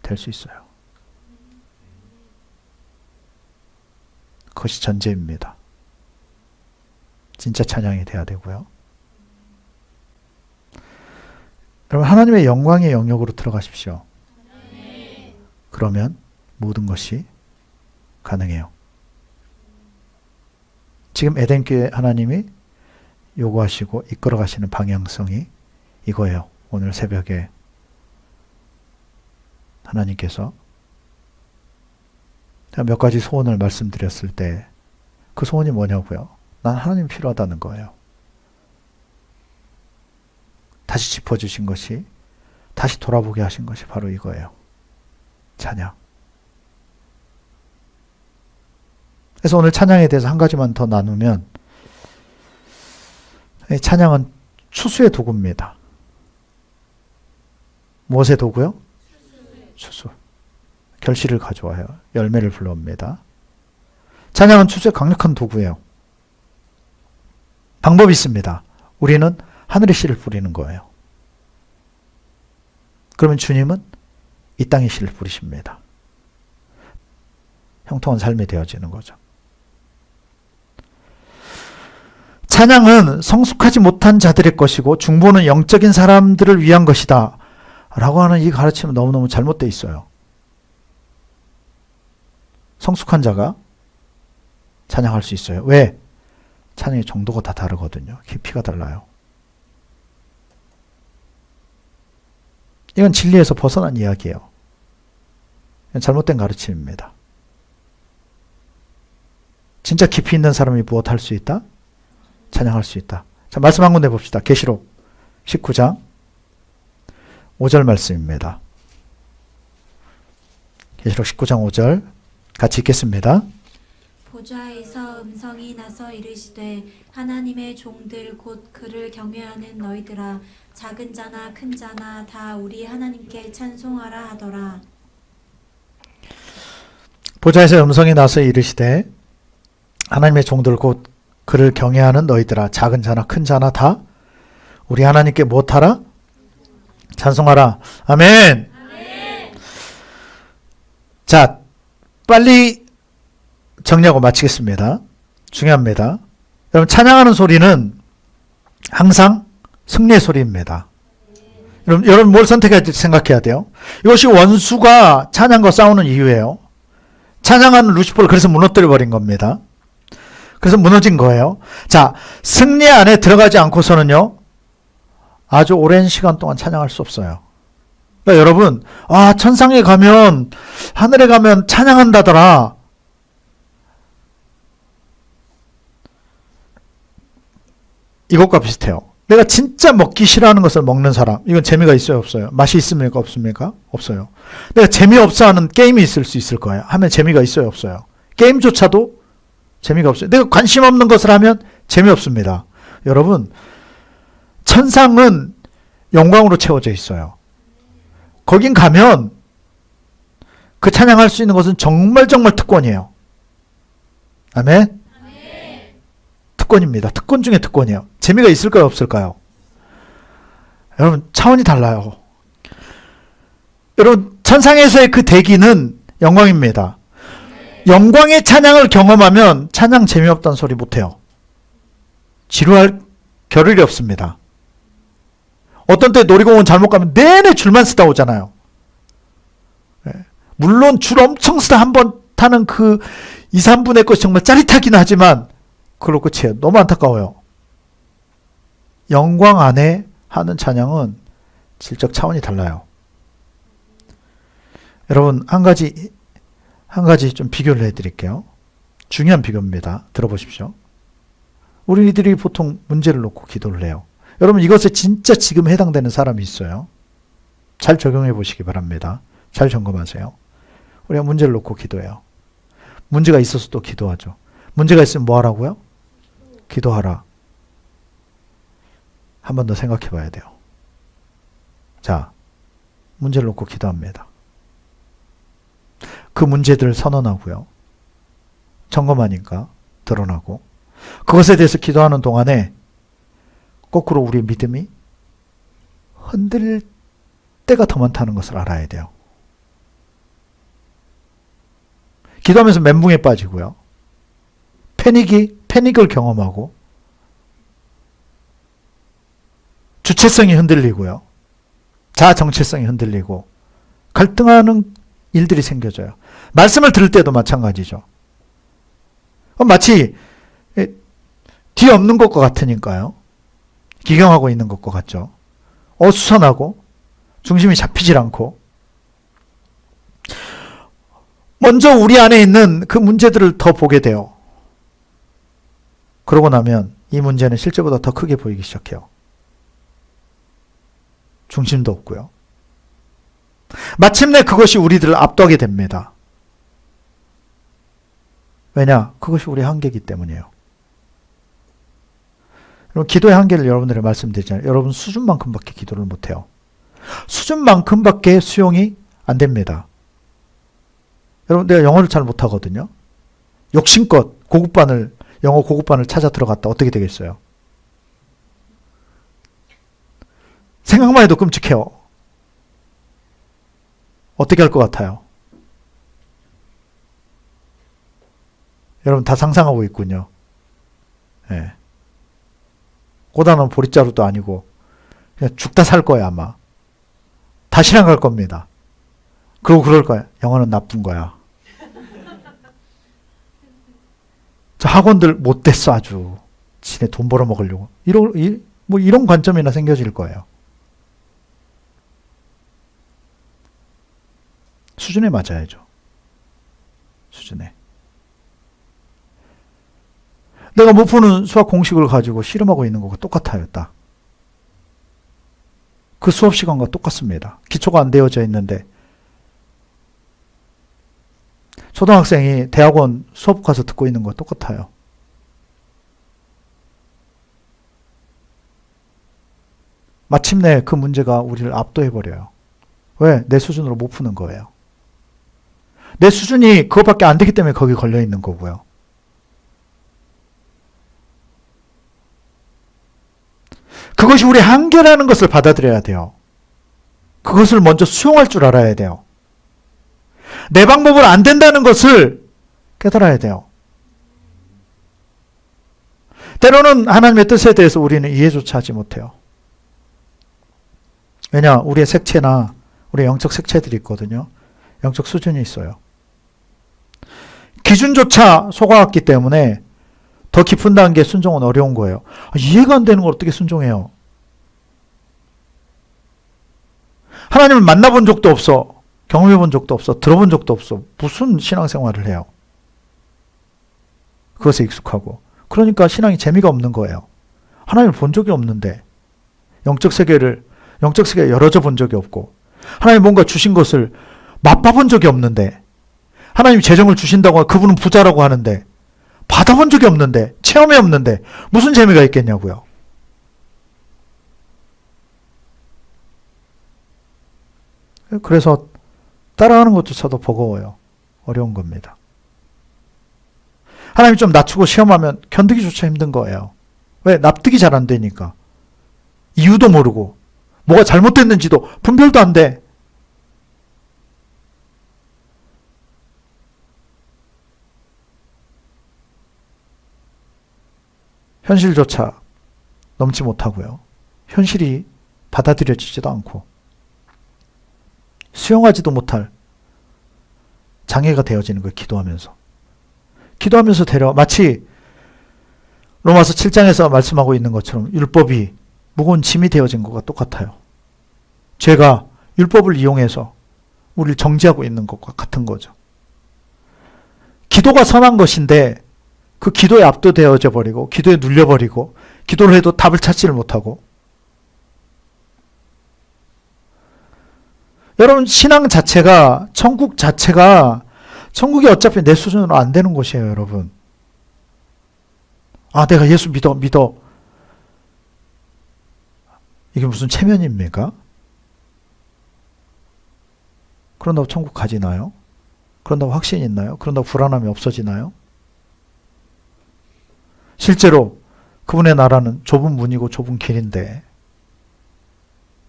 될 수 있어요. 그것이 전제입니다. 진짜 찬양이 돼야 되고요. 여러분, 하나님의 영광의 영역으로 들어가십시오. 그러면 모든 것이 가능해요. 지금 에덴교회 하나님이 요구하시고 이끌어 가시는 방향성이 이거예요. 오늘 새벽에 하나님께서 몇 가지 소원을 말씀드렸을 때 그 소원이 뭐냐고요? 난 하나님이 필요하다는 거예요. 다시 짚어주신 것이, 다시 돌아보게 하신 것이 바로 이거예요. 찬양. 그래서 오늘 찬양에 대해서 한 가지만 더 나누면, 찬양은 추수의 도구입니다. 무엇의 도구요? 추수. 결실을 가져와요. 열매를 불러옵니다. 찬양은 추수의 강력한 도구예요. 방법이 있습니다. 우리는 하늘의 씨를 뿌리는 거예요. 그러면 주님은 이 땅의 씨를 뿌리십니다. 형통한 삶이 되어지는 거죠. 찬양은 성숙하지 못한 자들의 것이고 중보는 영적인 사람들을 위한 것이다 라고 하는 이 가르침은 너무너무 잘못되어 있어요. 성숙한 자가 찬양할 수 있어요. 왜? 찬양의 정도가 다 다르거든요. 깊이가 달라요. 이건 진리에서 벗어난 이야기예요. 잘못된 가르침입니다. 진짜 깊이 있는 사람이 무엇 할 수 있다? 찬양할 수 있다. 자, 말씀 한 군데 봅시다. 계시록 19장 5절 말씀입니다. 계시록 19장 5절 같이 읽겠습니다. 보좌에서 음성이 나서 이르시되 하나님의 종들 곧 그를 경외하는 너희들아 작은 자나 큰 자나 다 우리 하나님께 찬송하라 하더라. 보좌에서 음성이 나서 이르시되 하나님의 종들 곧 그를 경외하는 너희들아 작은 자나 큰 자나 다 우리 하나님께 무엇하라? 찬송하라. 아멘. 아멘. 자, 빨리 정리하고 마치겠습니다. 중요합니다. 여러분, 찬양하는 소리는 항상 승리의 소리입니다. 여러분 뭘 선택해야 될지 생각해야 돼요. 이것이 원수가 찬양과 싸우는 이유예요. 찬양하는 루시퍼를 그래서 무너뜨려 버린 겁니다. 그래서 무너진 거예요. 자, 승리 안에 들어가지 않고서는요, 아주 오랜 시간 동안 찬양할 수 없어요. 그러니까 여러분, 천상에 가면, 하늘에 가면 찬양한다더라. 이것과 비슷해요. 내가 진짜 먹기 싫어하는 것을 먹는 사람, 이건 재미가 있어요, 없어요? 맛이 있습니까, 없습니까? 없어요. 내가 재미없어 하는 게임이 있을 수 있을 거예요. 하면 재미가 있어요, 없어요? 게임조차도 재미가 없어요. 내가 관심 없는 것을 하면 재미없습니다. 여러분, 천상은 영광으로 채워져 있어요. 거긴 가면 그 찬양할 수 있는 것은 정말 특권이에요. 아멘? 특권입니다. 특권 중에 특권이에요. 재미가 있을까요, 없을까요? 여러분, 차원이 달라요. 여러분, 천상에서의 그 대기는 영광입니다. 영광의 찬양을 경험하면 찬양 재미없다는 소리 못해요. 지루할 겨를이 없습니다. 어떤 때 놀이공원 잘못 가면 내내 줄만 쓰다 오잖아요. 물론 줄 엄청 쓰다 한 번 타는 그 2, 3분의 것이 정말 짜릿하긴 하지만 그걸로 끝이에요. 너무 안타까워요. 영광 안에 하는 찬양은 질적 차원이 달라요. 여러분, 한 가지 좀 비교를 해드릴게요. 중요한 비교입니다. 들어보십시오. 우리들이 보통 문제를 놓고 기도를 해요. 여러분, 이것에 진짜 지금 해당되는 사람이 있어요. 잘 적용해 보시기 바랍니다. 잘 점검하세요. 우리가 문제를 놓고 기도해요. 문제가 있어서 또 기도하죠. 문제가 있으면 뭐 하라고요? 기도하라. 한 번 더 생각해 봐야 돼요. 자, 문제를 놓고 기도합니다. 그 문제들을 선언하고요. 점검하니까 드러나고, 그것에 대해서 기도하는 동안에 거꾸로 우리의 믿음이 흔들릴 때가 더 많다는 것을 알아야 돼요. 기도하면서 멘붕에 빠지고요. 패닉을 경험하고, 주체성이 흔들리고요. 자아 정체성이 흔들리고, 갈등하는 일들이 생겨져요. 말씀을 들을 때도 마찬가지죠. 마치 뒤에 없는 것과 같으니까요. 기경하고 있는 것과 같죠. 어수선하고 중심이 잡히질 않고, 먼저 우리 안에 있는 그 문제들을 더 보게 돼요. 그러고 나면 이 문제는 실제보다 더 크게 보이기 시작해요. 중심도 없고요. 마침내 그것이 우리들을 압도하게 됩니다. 왜냐? 그것이 우리의 한계이기 때문이에요. 여러분, 기도의 한계를 여러분들에게 말씀드리잖아요. 여러분 수준만큼밖에 기도를 못해요. 수준만큼밖에 수용이 안 됩니다. 여러분, 내가 영어를 잘 못하거든요. 욕심껏 영어 고급반을 찾아 들어갔다. 어떻게 되겠어요? 생각만 해도 끔찍해요. 어떻게 할 것 같아요? 여러분 다 상상하고 있군요. 예. 고단한 보릿자루도 아니고 그냥 죽다 살 거야 아마. 다 신앙 갈 겁니다. 그리고 그럴 거야. 영어는 나쁜 거야. 저 학원들 못 됐어 아주. 지네 돈 벌어 먹으려고. 이런 관점이나 생겨질 거예요. 수준에 맞아야죠. 수준에. 내가 못 푸는 수학 공식을 가지고 씨름하고 있는 것과 똑같아요. 딱. 그 수업 시간과 똑같습니다. 기초가 안 되어져 있는데 초등학생이 대학원 수업 가서 듣고 있는 것과 똑같아요. 마침내 그 문제가 우리를 압도해버려요. 왜? 내 수준으로 못 푸는 거예요. 내 수준이 그것밖에 안 되기 때문에 거기 걸려 있는 거고요. 그것이 우리 한계라는 것을 받아들여야 돼요. 그것을 먼저 수용할 줄 알아야 돼요. 내 방법으로 안 된다는 것을 깨달아야 돼요. 때로는 하나님의 뜻에 대해서 우리는 이해조차 하지 못해요. 왜냐? 우리의 색채나 우리의 영적 색채들이 있거든요. 영적 수준이 있어요. 기준조차 속아왔기 때문에 더 깊은 단계의 순종은 어려운 거예요. 이해가 안 되는 걸 어떻게 순종해요? 하나님을 만나본 적도 없어. 경험해본 적도 없어. 들어본 적도 없어. 무슨 신앙생활을 해요? 그것에 익숙하고. 그러니까 신앙이 재미가 없는 거예요. 하나님을 본 적이 없는데 영적 세계에 열어져 본 적이 없고 하나님 뭔가 주신 것을 맛봐본 적이 없는데 하나님 재정을 주신다고 그분은 부자라고 하는데 받아본 적이 없는데 체험이 없는데 무슨 재미가 있겠냐고요. 그래서 따라하는 것조차도 버거워요. 어려운 겁니다. 하나님이 좀 낮추고 시험하면 견디기조차 힘든 거예요. 왜? 납득이 잘 안 되니까. 이유도 모르고 뭐가 잘못됐는지도 분별도 안 돼. 현실조차 넘지 못하고요. 현실이 받아들여지지도 않고 수용하지도 못할 장애가 되어지는 거예요. 기도하면서 마치 로마서 7장에서 말씀하고 있는 것처럼 율법이 무거운 짐이 되어진 것과 똑같아요. 죄가 율법을 이용해서 우리를 정죄하고 있는 것과 같은 거죠. 기도가 선한 것인데 그 기도에 압도되어져 버리고 기도에 눌려버리고 기도를 해도 답을 찾지를 못하고, 여러분 신앙 자체가 천국이 어차피 내 수준으로 안 되는 곳이에요, 여러분. 아, 내가 예수 믿어. 이게 무슨 체면입니까? 그런다고 천국 가지나요? 그런다고 확신이 있나요? 그런다고 불안함이 없어지나요? 실제로 그분의 나라는 좁은 문이고 좁은 길인데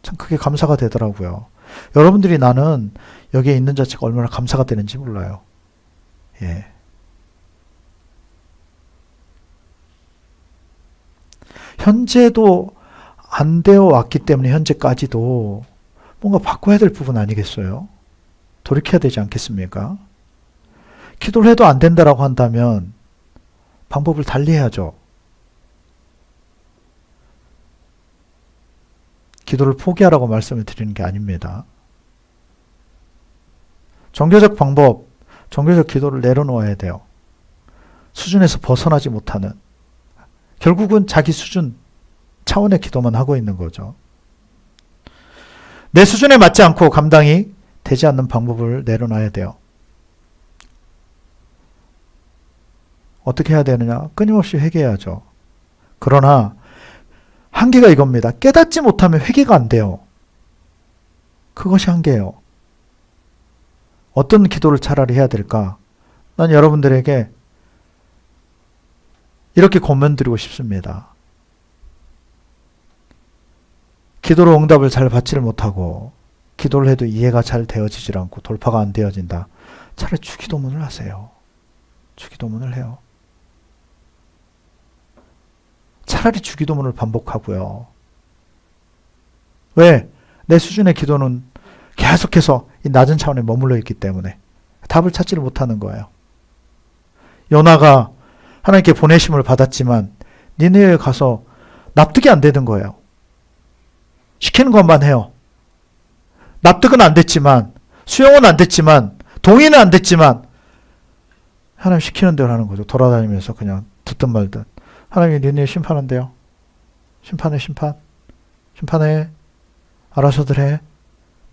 참 그게 감사가 되더라고요. 여러분들이 나는 여기에 있는 자체가 얼마나 감사가 되는지 몰라요. 예. 현재도 안 되어 왔기 때문에 현재까지도 뭔가 바꿔야 될 부분 아니겠어요? 돌이켜야 되지 않겠습니까? 기도를 해도 안 된다라고 한다면 방법을 달리 해야죠. 기도를 포기하라고 말씀을 드리는 게 아닙니다. 종교적 방법, 종교적 기도를 내려놓아야 돼요. 수준에서 벗어나지 못하는, 결국은 자기 수준 차원의 기도만 하고 있는 거죠. 내 수준에 맞지 않고 감당이 되지 않는 방법을 내려놔야 돼요. 어떻게 해야 되느냐? 끊임없이 회개해야죠. 그러나 한계가 이겁니다. 깨닫지 못하면 회개가 안 돼요. 그것이 한계예요. 어떤 기도를 차라리 해야 될까? 난 여러분들에게 이렇게 권면드리고 싶습니다. 기도로 응답을 잘 받지를 못하고 기도를 해도 이해가 잘 되어지질 않고 돌파가 안 되어진다. 차라리 주기도문을 하세요. 주기도문을 해요. 차라리 주기도문을 반복하고요. 왜? 내 수준의 기도는 계속해서 이 낮은 차원에 머물러 있기 때문에 답을 찾지를 못하는 거예요. 요나가 하나님께 보내심을 받았지만 니느웨에 가서 납득이 안 되는 거예요. 시키는 것만 해요. 납득은 안 됐지만, 수용은 안 됐지만, 동의는 안 됐지만 하나님 시키는 대로 하는 거죠. 돌아다니면서 그냥 듣든 말든. 하나님이 니네 심판한대요. 심판해. 알아서들 해.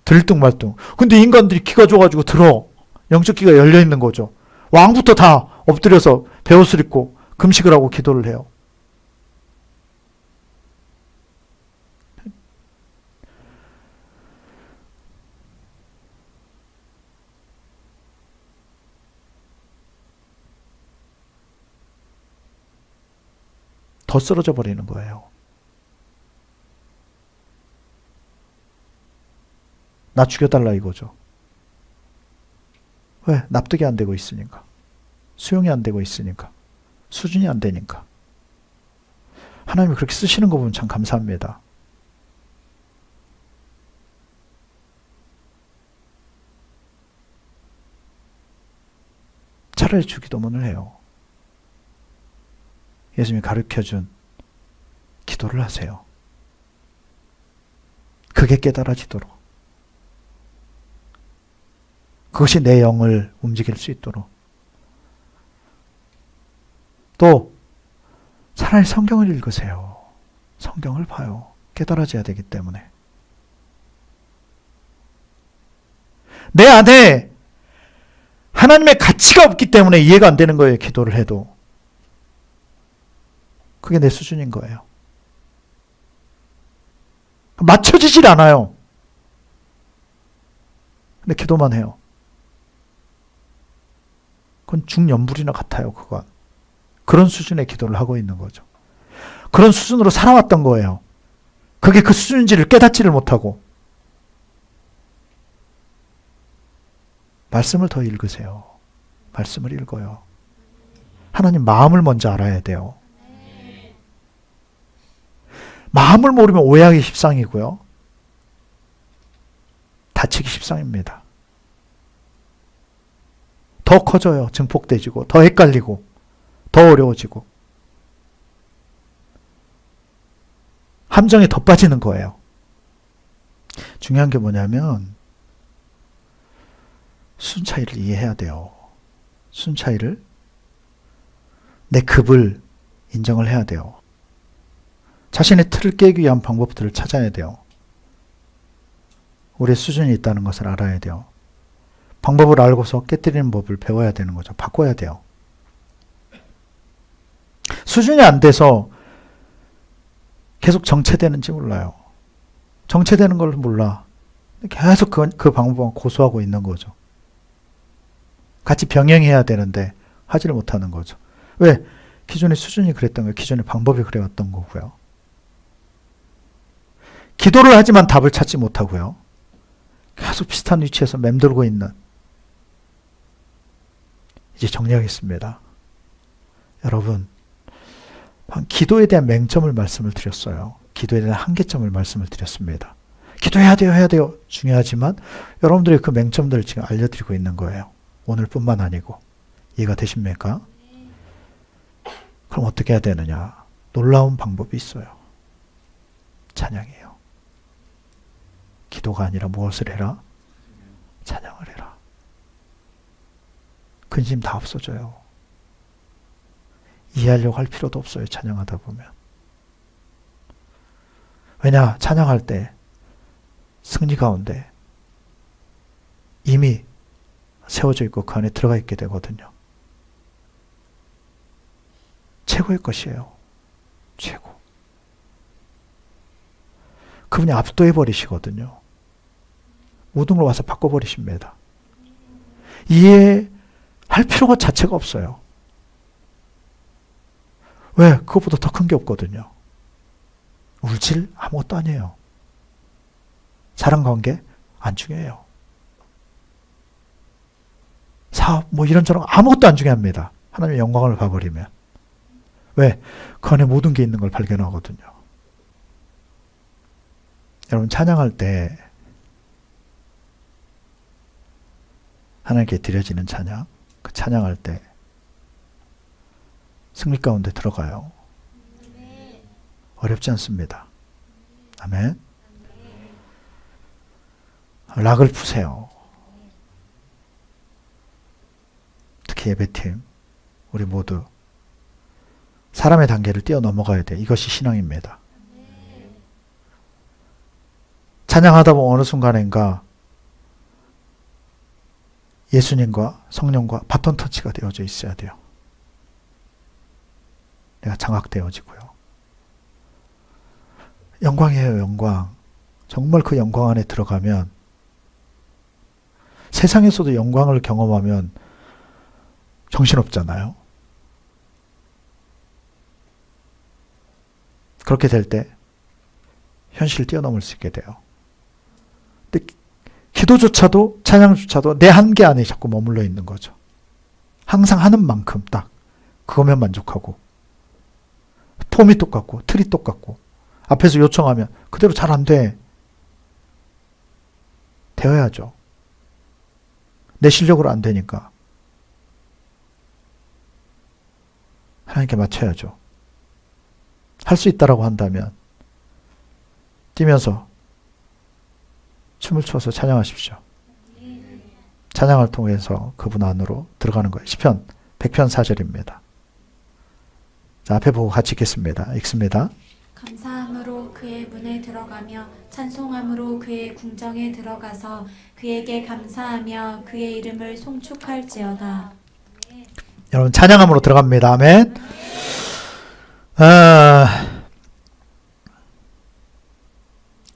들뚱말뚱. 근데 인간들이 기가 줘가지고 들어. 영적 기가 열려있는 거죠. 왕부터 다 엎드려서 베옷을 입고 금식을 하고 기도를 해요. 더 쓰러져 버리는 거예요. 나 죽여달라 이거죠. 왜? 납득이 안 되고 있으니까. 수용이 안 되고 있으니까. 수준이 안 되니까. 하나님이 그렇게 쓰시는 거 보면 참 감사합니다. 차라리 주기도문을 해요. 예수님이 가르쳐준 기도를 하세요. 그게 깨달아지도록. 그것이 내 영을 움직일 수 있도록. 또 차라리 성경을 읽으세요. 성경을 봐요. 깨달아져야 되기 때문에. 내 안에 하나님의 가치가 없기 때문에 이해가 안 되는 거예요. 기도를 해도. 그게 내 수준인 거예요. 맞춰지질 않아요. 근데 기도만 해요. 그건 중연불이나 같아요. 그건. 그런 수준의 기도를 하고 있는 거죠. 그런 수준으로 살아왔던 거예요. 그게 그 수준인지를 깨닫지를 못하고. 말씀을 더 읽으세요. 말씀을 읽어요. 하나님 마음을 먼저 알아야 돼요. 마음을 모르면 오해하기 십상이고요. 다치기 십상입니다. 더 커져요. 증폭되지고 더 헷갈리고 더 어려워지고 함정에 더 빠지는 거예요. 중요한 게 뭐냐면 수준 차이를 이해해야 돼요. 수준 차이를, 내 급을 인정을 해야 돼요. 자신의 틀을 깨기 위한 방법들을 찾아야 돼요. 우리의 수준이 있다는 것을 알아야 돼요. 방법을 알고서 깨뜨리는 법을 배워야 되는 거죠. 바꿔야 돼요. 수준이 안 돼서 계속 정체되는지 몰라요. 정체되는 걸 몰라. 계속 그 방법만 고수하고 있는 거죠. 같이 병행해야 되는데 하지를 못하는 거죠. 왜? 기존의 수준이 그랬던 거예요. 기존의 방법이 그래왔던 거고요. 기도를 하지만 답을 찾지 못하고요. 계속 비슷한 위치에서 맴돌고 있는. 이제 정리하겠습니다. 여러분, 기도에 대한 맹점을 말씀을 드렸어요. 기도에 대한 한계점을 말씀을 드렸습니다. 기도해야 돼요, 해야 돼요. 중요하지만 여러분들의 그 맹점들을 지금 알려드리고 있는 거예요. 오늘뿐만 아니고. 이해가 되십니까? 그럼 어떻게 해야 되느냐? 놀라운 방법이 있어요. 찬양이에요. 기도가 아니라 무엇을 해라? 찬양을 해라. 근심 다 없어져요. 이해하려고 할 필요도 없어요. 찬양하다 보면. 왜냐? 찬양할 때 승리 가운데 이미 세워져 있고 그 안에 들어가 있게 되거든요. 최고의 것이에요. 최고. 그분이 압도해 버리시거든요. 모든 걸 와서 바꿔버리십니다. 이해할 필요가 자체가 없어요. 왜? 그것보다 더 큰 게 없거든요. 물질 아무것도 아니에요. 사랑관계 안 중요해요. 사업 뭐 이런저런 아무것도 안 중요합니다. 하나님의 영광을 봐버리면. 왜? 그 안에 모든 게 있는 걸 발견하거든요. 여러분 찬양할 때 하나님께 드려지는 찬양, 그 찬양할 때 승리 가운데 들어가요. 어렵지 않습니다. 아멘. 락을 푸세요. 특히 예배팀, 우리 모두 사람의 단계를 뛰어넘어가야 돼. 이것이 신앙입니다. 찬양하다 보면 어느 순간인가 예수님과 성령과 바톤 터치가 되어져 있어야 돼요. 내가 장악되어지고요. 영광이에요, 영광. 정말 그 영광 안에 들어가면 세상에서도 영광을 경험하면 정신없잖아요. 그렇게 될 때 현실을 뛰어넘을 수 있게 돼요. 근데 기도조차도 찬양조차도 내 한계 안에 자꾸 머물러 있는 거죠. 항상 하는 만큼 딱 그거면 만족하고 폼이 똑같고 틀이 똑같고 앞에서 요청하면 그대로 잘 안 돼. 되어야죠. 내 실력으로 안 되니까 하나님께 맞춰야죠. 할 수 있다라고 한다면 뛰면서 춤을 춰서 찬양하십시오. 찬양을 통해서 그분 안으로 들어가는 거예요. 시편 100편 4절입니다. 자, 앞에 보고 같이 읽겠습니다. 읽습니다. 감사함으로 그의 문에 들어가며 찬송함으로 그의 궁정에 들어가서 그에게 감사하며 그의 이름을 송축할지어다. 여러분 찬양함으로 들어갑니다. 아멘.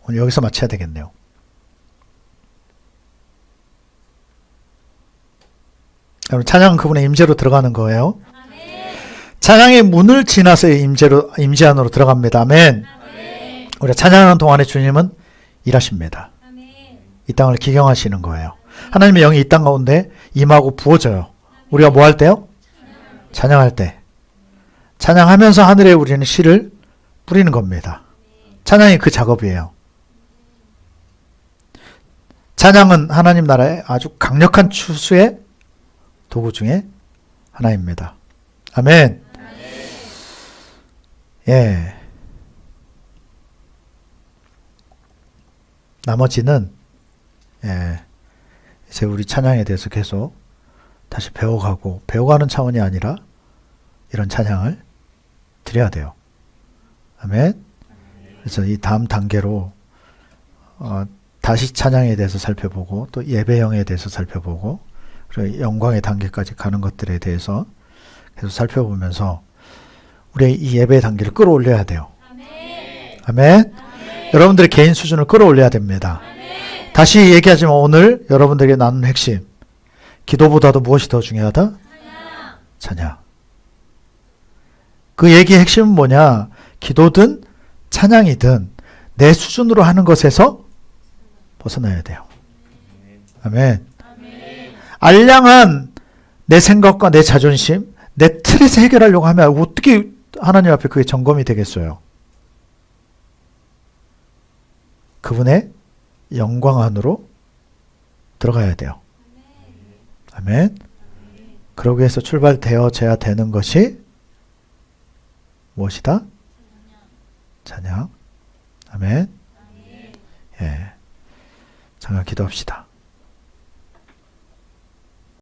오늘 여기서 마쳐야 되겠네요. 여러분 찬양은 그분의 임재로 들어가는 거예요. 찬양의 문을 지나서 임재 안으로 들어갑니다. 아멘. 우리가 찬양하는 동안에 주님은 일하십니다. 이 땅을 기경하시는 거예요. 하나님의 영이 이 땅 가운데 임하고 부어져요. 우리가 뭐 할 때요? 찬양할 때. 찬양하면서 하늘에 우리는 씨를 뿌리는 겁니다. 찬양이 그 작업이에요. 찬양은 하나님 나라의 아주 강력한 추수의 도구 중에 하나입니다. 아멘. 예. 나머지는 이제 우리 찬양에 대해서 계속 다시 배워가는 차원이 아니라 이런 찬양을 드려야 돼요. 아멘. 그래서 이 다음 단계로 다시 찬양에 대해서 살펴보고 또 예배형에 대해서 살펴보고 그리고 영광의 단계까지 가는 것들에 대해서 계속 살펴보면서 우리 이 예배 단계를 끌어올려야 돼요. 아멘. 여러분들의 개인 수준을 끌어올려야 됩니다. 다시 얘기하지만 오늘 여러분들에게 나눈 핵심, 기도보다도 무엇이 더 중요하다? 찬양. 그 얘기의 핵심은 뭐냐? 기도든 찬양이든 내 수준으로 하는 것에서 벗어나야 돼요. 아멘. 알량한 내 생각과 내 자존심, 내 틀에서 해결하려고 하면 어떻게 하나님 앞에 그게 점검이 되겠어요? 그분의 영광 안으로 들어가야 돼요. 아멘. 그러기 위해서 출발되어져야 되는 것이 무엇이다? 찬양. 아멘. 예. 잠깐 기도합시다.